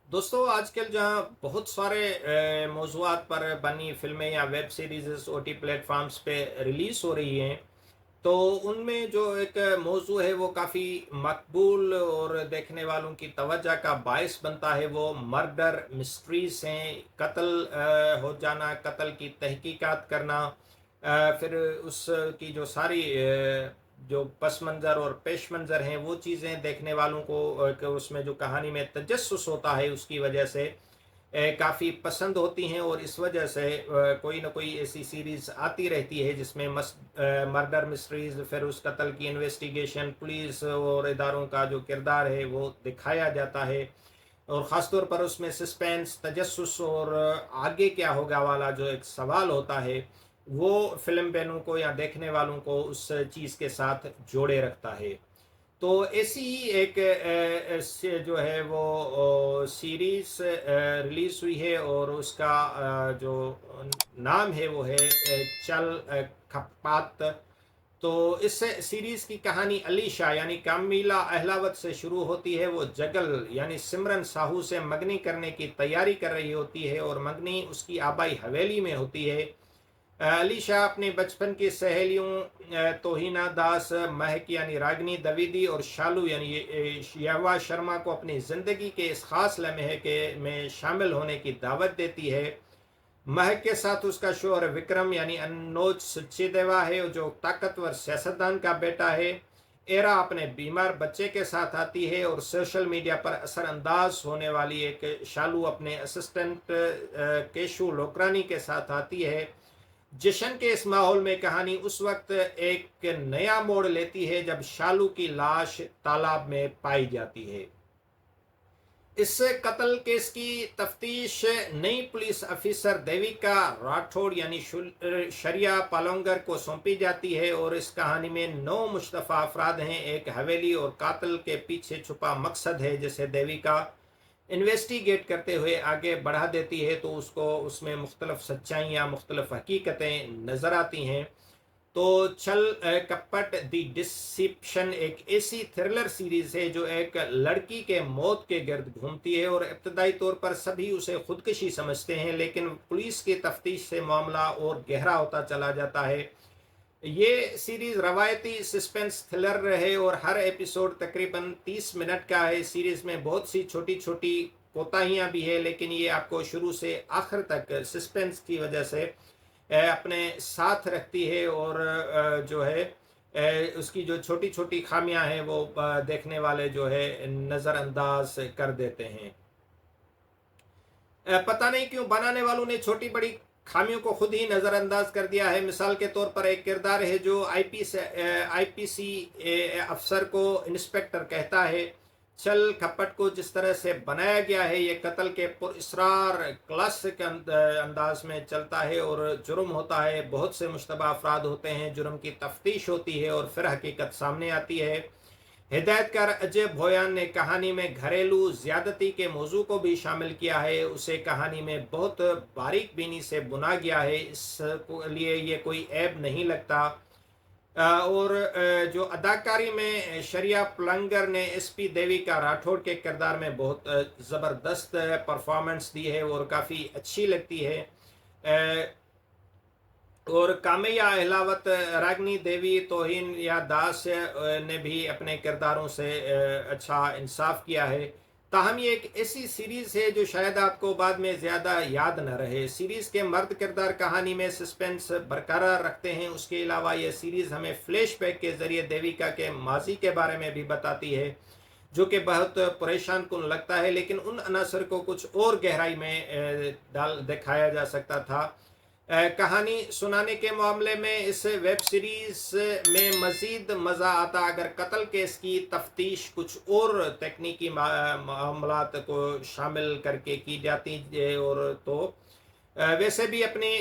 दोस्तों आजकल जहाँ बहुत सारे मौज़ूआत पर बनी फ़िल्में या वेब सीरीज़ ओटी प्लेटफ़ॉर्म्स पे रिलीज़ हो रही हैं, तो उनमें जो एक मौज़ू है वो काफ़ी मकबूल और देखने वालों की तवज्जो का बायस बनता है। वो मर्डर मिस्ट्रीज़ हैं, कत्ल हो जाना, कत्ल की तहकीकात करना, फिर उसकी जो सारी जो पस मंज़र और पेश मंज़र हैं वो चीज़ें देखने वालों को कि उसमें जो कहानी में तजस्सुस होता है उसकी वजह से काफ़ी पसंद होती हैं। और इस वजह से कोई ना कोई ऐसी सीरीज़ आती रहती है जिसमें मर्डर मिस्ट्रीज़, फिर उस कत्ल की इन्वेस्टिगेशन, पुलिस और इदारों का जो किरदार है वो दिखाया जाता है। और ख़ास तौर पर उसमें सस्पेंस, तजस्सुस और आगे क्या होगा वाला जो एक सवाल होता है, वो फ़िल्म फैनों को या देखने वालों को उस चीज़ के साथ जोड़े रखता है। तो ऐसी ही एक जो है वो सीरीज़ रिलीज़ हुई है और उसका जो नाम है वो है चल खपात। तो इस सीरीज़ की कहानी अलीशा यानी कामिला अहलावत से शुरू होती है। वो जगल यानी सिमरन साहू से मंगनी करने की तैयारी कर रही होती है और मंगनी उसकी आबाई हवेली में होती है। अलीशा अपने बचपन की सहेलियों तोहिना दास, महक यानी रागनी द्विवेदी और शालू यानी यवा शर्मा को अपनी ज़िंदगी के इस खास लम्हे के में शामिल होने की दावत देती है। महक के साथ उसका शौहर विक्रम यानी अन्नोज सच्चेदेवा है जो ताकतवर सियासतदान का बेटा है। एरा अपने बीमार बच्चे के साथ आती है और सोशल मीडिया पर असरअंदाज होने वाली एक शालू अपने असिस्टेंट केशु लोकरानी के साथ आती है। जश्न के इस माहौल में कहानी उस वक्त एक नया मोड़ लेती है जब शालू की लाश तालाब में पाई जाती है। इस कत्ल केस की तफ्तीश नई पुलिस अफसर देविका राठौड़ यानी शरिया पालोंगर को सौंपी जाती है। और इस कहानी में 9 मुश्तफा अफराद हैं। एक हवेली और कातिल के पीछे छुपा मकसद है जिसे देविका इन्वेस्टिगेट करते हुए आगे बढ़ा देती है। तो उसको उसमें मुख्तलिफ सच्चाइयाँ, मुख्तलिफ हकीकतें नज़र आती हैं। तो छल कपट दी डिसेप्शन एक ऐसी थ्रिलर सीरीज है जो एक लड़की के मौत के गिर्द घूमती है। और इब्तदाई तौर पर सभी उसे खुदकुशी समझते हैं, लेकिन पुलिस की तफ्तीश से मामला और गहरा होता चला जाता है। ये सीरीज रवायती सस्पेंस थ्रिलर है और हर एपिसोड तकरीबन 30 मिनट का है। सीरीज में बहुत सी छोटी छोटी कोताहियां भी है, लेकिन ये आपको शुरू से आखिर तक सस्पेंस की वजह से अपने साथ रखती है। और जो है उसकी जो छोटी छोटी खामियां हैं वो देखने वाले जो है नज़रअंदाज कर देते हैं। पता नहीं क्यों बनाने वालों ने छोटी बड़ी खामियों को खुद ही नज़रअंदाज कर दिया है। मिसाल के तौर पर एक किरदार है जो आईपीसी अफसर को इंस्पेक्टर कहता है। छल खपट को जिस तरह से बनाया गया है ये कत्ल के पुरस्रार क्लासिक अंदाज में चलता है और जुर्म होता है, बहुत से मुश्तबा अफराद होते हैं, जुर्म की तफ्तीश होती है और फिर हकीकत सामने आती है। हिदायतकार अजय भोयान ने कहानी में घरेलू ज्यादती के मौजू को भी शामिल किया है। उसे कहानी में बहुत बारीक बीनी से बुना गया है, इस लिए ये कोई ऐब नहीं लगता। और जो अदाकारी में शरिया प्लंगर ने एसपी देविका राठौड़ के किरदार में बहुत ज़बरदस्त परफॉर्मेंस दी है और काफ़ी अच्छी लगती है। और कामैया अहलावत, रागनी देवी, तोहिन या दास ने भी अपने किरदारों से अच्छा इंसाफ किया है। ताहम ये एक ऐसी सीरीज़ है जो शायद आपको बाद में ज़्यादा याद न रहे। सीरीज़ के मर्द किरदार कहानी में सस्पेंस बरकरार रखते हैं। उसके अलावा यह सीरीज़ हमें फ्लैशबैक के ज़रिए देविका के माजी के बारे में भी बताती है जो कि बहुत परेशान कुन लगता है, लेकिन उन अनासर को कुछ और गहराई में डाल दिखाया जा सकता था। कहानी सुनाने के मामले में इस वेब सीरीज में मज़ीद मज़ा आता अगर कत्ल केस की तफ्तीश कुछ और तकनीकी मामलात को शामिल करके की जाती और तो वैसे भी अपनी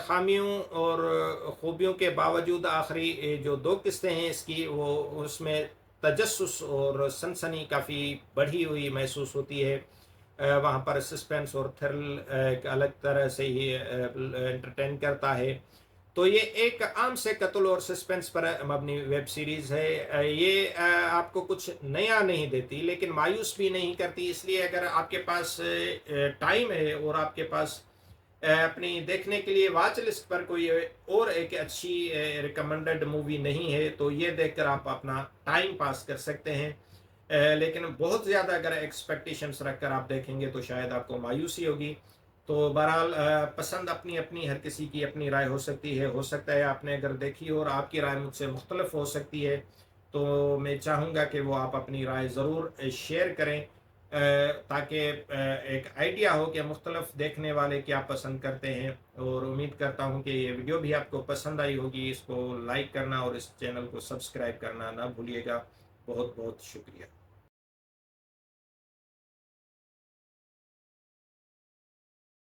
खामियों और खूबियों के बावजूद आखिरी जो 2 किस्तें हैं इसकी वो उसमें तजस्सुस और सनसनी काफ़ी बढ़ी हुई महसूस होती है। वहाँ पर सस्पेंस और थ्रिल एक अलग तरह से ही एंटरटेन करता है। تو یہ ایک عام سے قتل اور سسپنس پر مبنی ویب سیریز ہے۔ یہ آپ کو کچھ نیا نہیں دیتی لیکن مایوس بھی نہیں کرتی، اس لیے اگر آپ کے پاس ٹائم ہے اور آپ کے پاس اپنی دیکھنے کے لیے واچ لسٹ پر کوئی اور ایک اچھی ریکمنڈڈ مووی نہیں ہے تو یہ دیکھ کر آپ اپنا ٹائم پاس کر سکتے ہیں۔ لیکن بہت زیادہ اگر ایکسپیکٹیشنز رکھ کر آپ دیکھیں گے تو شاید آپ کو مایوسی ہوگی۔ تو بہرحال پسند اپنی اپنی، ہر کسی کی اپنی رائے ہو سکتی ہے، ہو سکتا ہے آپ نے اگر دیکھی اور آپ کی رائے مجھ سے مختلف ہو سکتی ہے، تو میں چاہوں گا کہ وہ آپ اپنی رائے ضرور شیئر کریں تاکہ ایک آئیڈیا ہو کہ مختلف دیکھنے والے کیا پسند کرتے ہیں۔ اور امید کرتا ہوں کہ یہ ویڈیو بھی آپ کو پسند آئی ہوگی، اس کو لائک کرنا اور اس چینل کو سبسکرائب کرنا نہ بھولیے گا۔ بہت بہت شکریہ۔